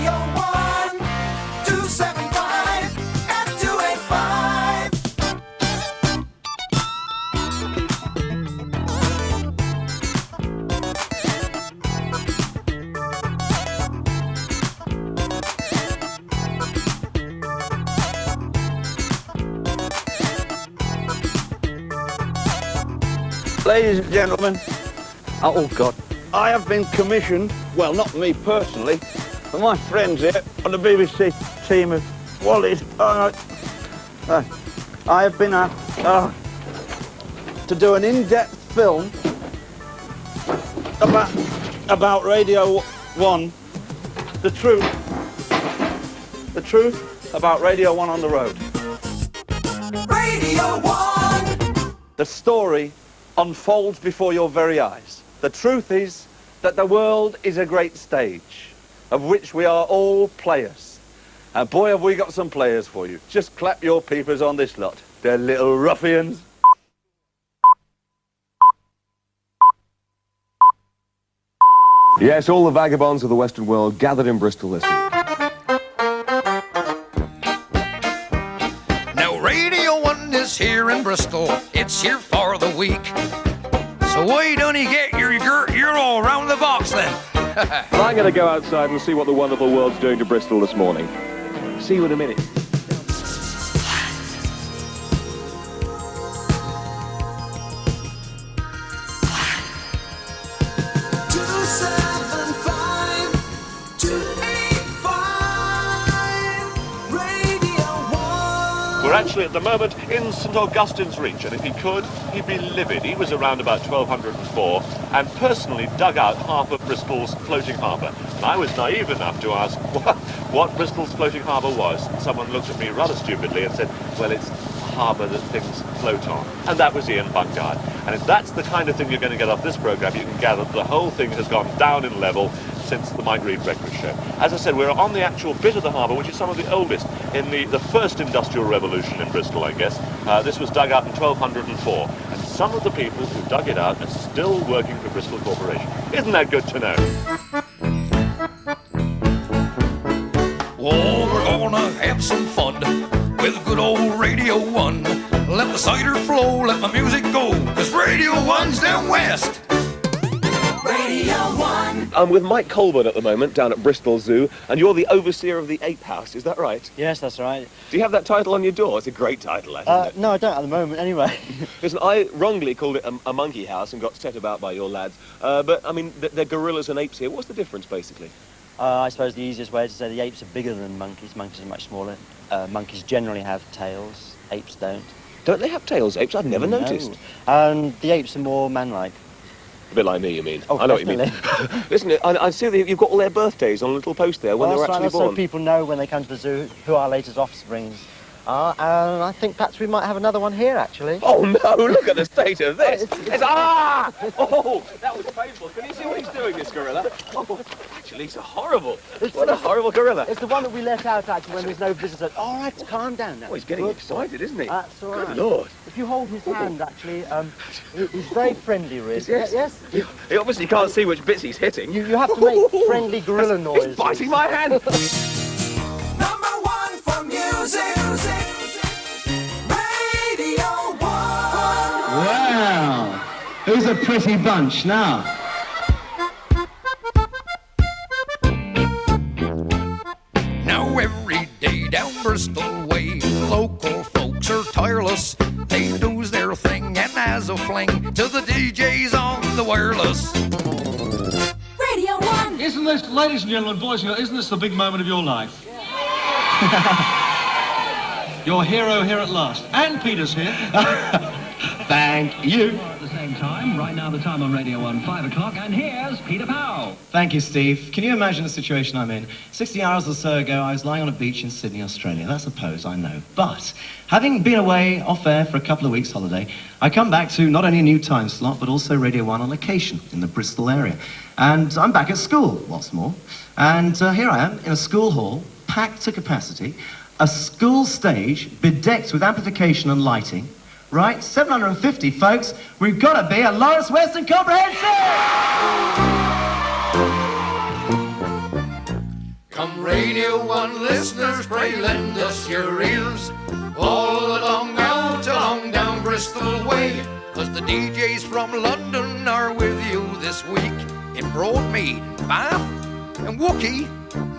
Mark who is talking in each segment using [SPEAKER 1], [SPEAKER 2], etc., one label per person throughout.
[SPEAKER 1] Radio 1, 275 and 285.
[SPEAKER 2] Ladies and gentlemen, oh God, I have been commissioned, well not me personally, but my friends here on the BBC team of Wallis, I have been asked to do an in-depth film about Radio 1, the truth about Radio 1 on the road.
[SPEAKER 1] Radio 1.
[SPEAKER 2] The story unfolds before your very eyes. The truth is that the world is a great stage, of which we are all players. And boy, have we got some players for you. Just clap your peepers on this lot. They're little ruffians.
[SPEAKER 3] Yes, all the vagabonds of the Western world gathered in Bristol this week.
[SPEAKER 4] Now Radio 1 is here in Bristol, it's here for the week. So why don't you get your Euro around the box then?
[SPEAKER 3] Well, I'm going to go outside and see what the wonderful world's doing to Bristol this morning. See you in a minute.
[SPEAKER 5] We're actually at the moment in St Augustine's Reach, and if he could, he'd be livid. He was around about 1204 and personally dug out half of Bristol's floating harbour. And I was naive enough to ask what Bristol's floating harbour was. And someone looked at me rather stupidly and said, well, it's a harbour that things float on. And that was Ian Bunkard. And if that's the kind of thing you're going to get off this programme, you can gather that the whole thing has gone down in level since the Mike Reid Breakfast Show. As I said, we're on the actual bit of the harbour, which is some of the oldest in the first industrial revolution in Bristol, I guess. This was dug out in 1204, and some of the people who dug it out are still working for Bristol Corporation. Isn't that good to know?
[SPEAKER 4] Oh, we're gonna have some fun with good old Radio 1. Let the cider flow, let my music go, 'cause Radio 1's down west.
[SPEAKER 1] Radio 1.
[SPEAKER 3] I'm with Mike Colburn at the moment down at Bristol Zoo, and you're the overseer of the ape house, is that right?
[SPEAKER 6] Yes, that's right.
[SPEAKER 3] Do you have that title on your door? It's a great title, that, isn't it?
[SPEAKER 6] No, I don't at the moment, anyway.
[SPEAKER 3] Listen, I wrongly called it a monkey house and got set about by your lads, but, I mean, they're gorillas and apes here. What's the difference, basically?
[SPEAKER 6] I suppose the easiest way is to say the apes are bigger than monkeys. Monkeys are much smaller. Monkeys generally have tails. Apes don't.
[SPEAKER 3] Don't they have tails, apes? I've never noticed.
[SPEAKER 6] And the apes are more man-like.
[SPEAKER 3] A bit like me, you mean?
[SPEAKER 6] Oh,
[SPEAKER 3] I know what you mean. Listen, I see that you've got all their birthdays on a little post there when they were actually born.
[SPEAKER 6] So people know when they come to the zoo who our latest offsprings are, and I think perhaps we might have another one here, actually.
[SPEAKER 3] Oh, no, look at the state of this. Oh, that was painful. Can you see what he's doing, this gorilla? Oh, actually, he's horrible. What a horrible gorilla.
[SPEAKER 6] It's the one that we let out, actually, when there's no visitors. All right, calm down now.
[SPEAKER 3] Oh, he's getting excited, isn't he?
[SPEAKER 6] That's all right.
[SPEAKER 3] Good Lord.
[SPEAKER 6] If you hold his hand, actually, he's very friendly, really.
[SPEAKER 3] Yes. He obviously can't see which bits he's hitting.
[SPEAKER 6] You have to make friendly gorilla noises.
[SPEAKER 3] He's biting my hand.
[SPEAKER 1] Number 1 for music. Radio 1.
[SPEAKER 7] Well, who's a pretty bunch now?
[SPEAKER 4] Now every day down Bristol way, local folks are tireless. They do their thing and as a fling to the DJs on the wireless.
[SPEAKER 1] Radio 1.
[SPEAKER 7] Isn't this, ladies and gentlemen, boys and girls, isn't this the big moment of your life? Your hero here at last. And Peter's here. Thank you.
[SPEAKER 8] At the same time, right now the time on Radio 1, 5 o'clock, and here's Peter Powell.
[SPEAKER 7] Thank you, Steve. Can you imagine the situation I'm in? 60 hours or so ago, I was lying on a beach in Sydney, Australia. That's a pose, I know. But, having been away off air for a couple of weeks holiday, I come back to not only a new time slot, but also Radio 1 on location in the Bristol area. And I'm back at school, what's more. And here I am in a school hall, packed to capacity, a school stage bedecked with amplification and lighting. Right, 750 folks, we've got to be a Lawrence Western Comprehensive!
[SPEAKER 4] Come Radio 1 listeners, pray lend us your ears. All along out, along down Bristol way, 'cause the DJs from London are with you this week. In Broadmead, Bath, and Wookey,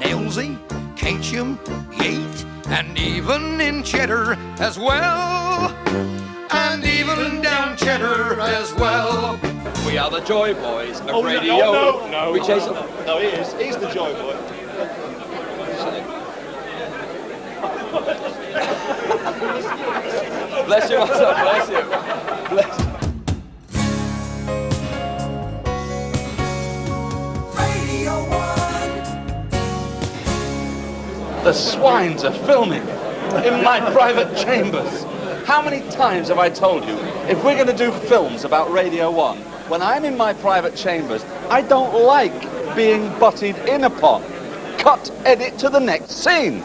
[SPEAKER 4] Nailsea, Keynsham, Yate, and even in Cheddar as well. And even down Cheddar as well.
[SPEAKER 3] We are the Joy Boys of Radio.
[SPEAKER 5] No,
[SPEAKER 3] We chase
[SPEAKER 5] no, he is. He's the Joy Boy.
[SPEAKER 3] Bless you, myself, bless you. Bless you.
[SPEAKER 1] Radio 1.
[SPEAKER 2] The swines are filming in my private chambers. How many times have I told you, if we're going to do films about Radio 1, when I'm in my private chambers, I don't like being butted in upon. Cut, edit to the next scene.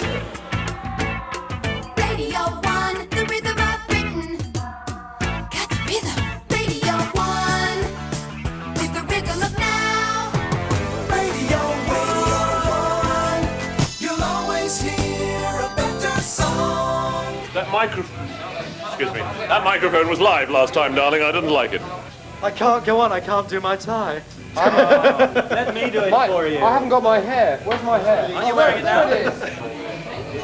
[SPEAKER 1] Radio 1, the rhythm of Britain. Got the rhythm. Radio 1, with the wriggle of now. Radio 1, you'll always hear a better song.
[SPEAKER 5] That microphone was live last time, darling. I didn't like it.
[SPEAKER 7] I can't go on, I can't do my tie.
[SPEAKER 6] Let me do it for you.
[SPEAKER 2] I haven't got my hair. Where's my hair?
[SPEAKER 6] Are you wearing it now?
[SPEAKER 2] There it is.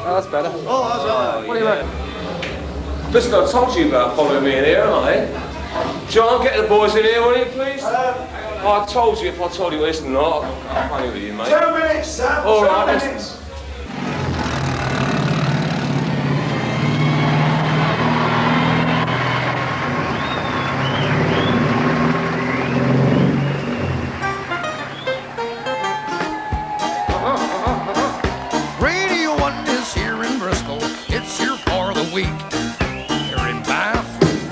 [SPEAKER 2] Oh, that's better.
[SPEAKER 7] Oh, that's right.
[SPEAKER 2] What do you reckon?
[SPEAKER 3] Listen, I told you about following me in here, haven't I? John, get the boys in here, will you, please? I told you if I told you this or not. I'm funny with you, mate.
[SPEAKER 1] 2 minutes, Sam.
[SPEAKER 3] All right, listen.
[SPEAKER 4] Radio 1 is here in Bristol. It's here for the week. You're in Bath,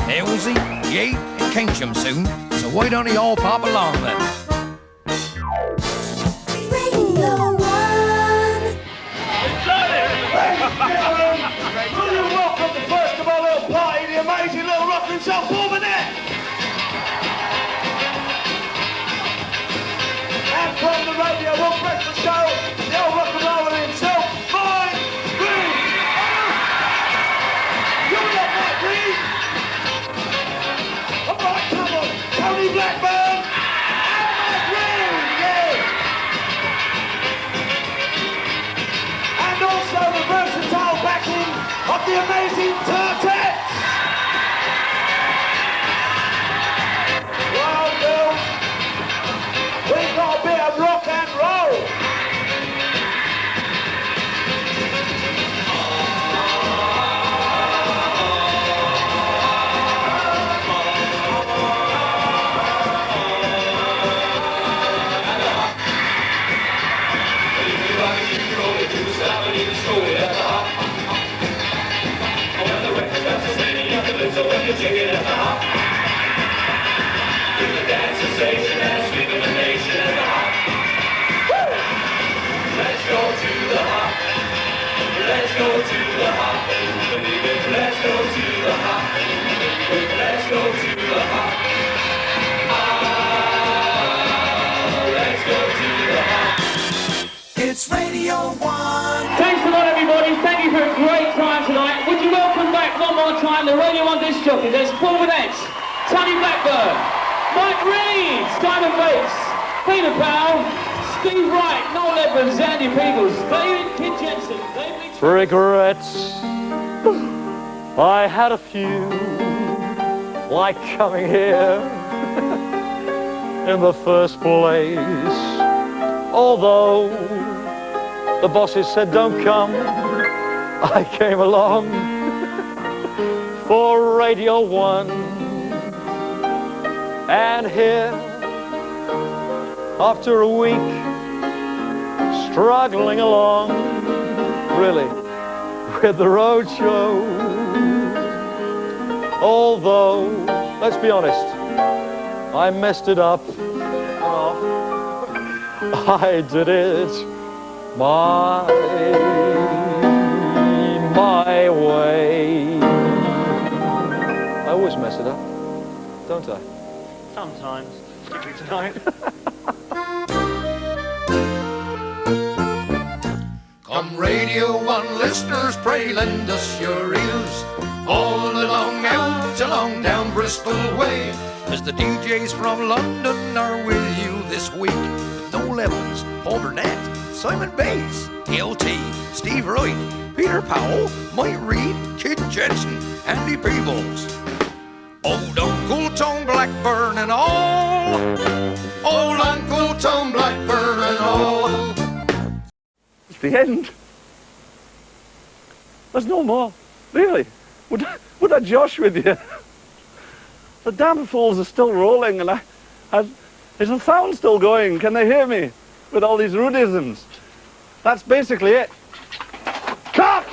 [SPEAKER 4] Nailsea, Yate, and Keynsham soon. So why don't you all pop along then?
[SPEAKER 1] Radio 1.
[SPEAKER 5] Will you welcome the first of our little party, the amazing little rockin' self-organette? And from the Radio 1 Breakfast Show, the old rock and roller himself, Mike Green! You got Mike Green? All right, come on, Tony Blackburn! And Mike Green, yeah! And also the versatile backing of the amazing Turtets! Well, girls, we've got a bit of rock and roll!
[SPEAKER 1] It's Radio 1.
[SPEAKER 8] Thanks a lot, everybody. Thank you for a great time tonight. Would you welcome back one more time the Radio 1 disc jockeys? There's Paul Burnett, Tony Blackburn, Mike Reed, Simon Bates, Peter Powell, Steve Wright, Noel Edmonds, Andy Peebles, David Kid Jensen, David...
[SPEAKER 9] Regrets, I had a few, like coming here in the first place. Although the bosses said don't come, I came along for Radio 1. And here, after a week, struggling along, really, with the Roadshow. Although, let's be honest, I messed it up. I did it my way. I always mess it up, don't I?
[SPEAKER 6] Sometimes.
[SPEAKER 9] Particularly tonight.
[SPEAKER 4] Come Radio 1 listeners, pray lend us your ears. All along out, along down Bristol way, as the DJs from London are with you this week. With Noel Evans, Paul Burnett, Simon Bates, LT, Steve Wright, Peter Powell, Mike Reed, Kid Jensen, Andy Peebles, Old Uncle Tom Blackburn and all. Old Uncle Tom Blackburn and all.
[SPEAKER 2] It's the end. There's no more. Really. Would I josh with you? The damn fools are still rolling, and is the sound still going? Can they hear me with all these rudisms? That's basically it. Cut!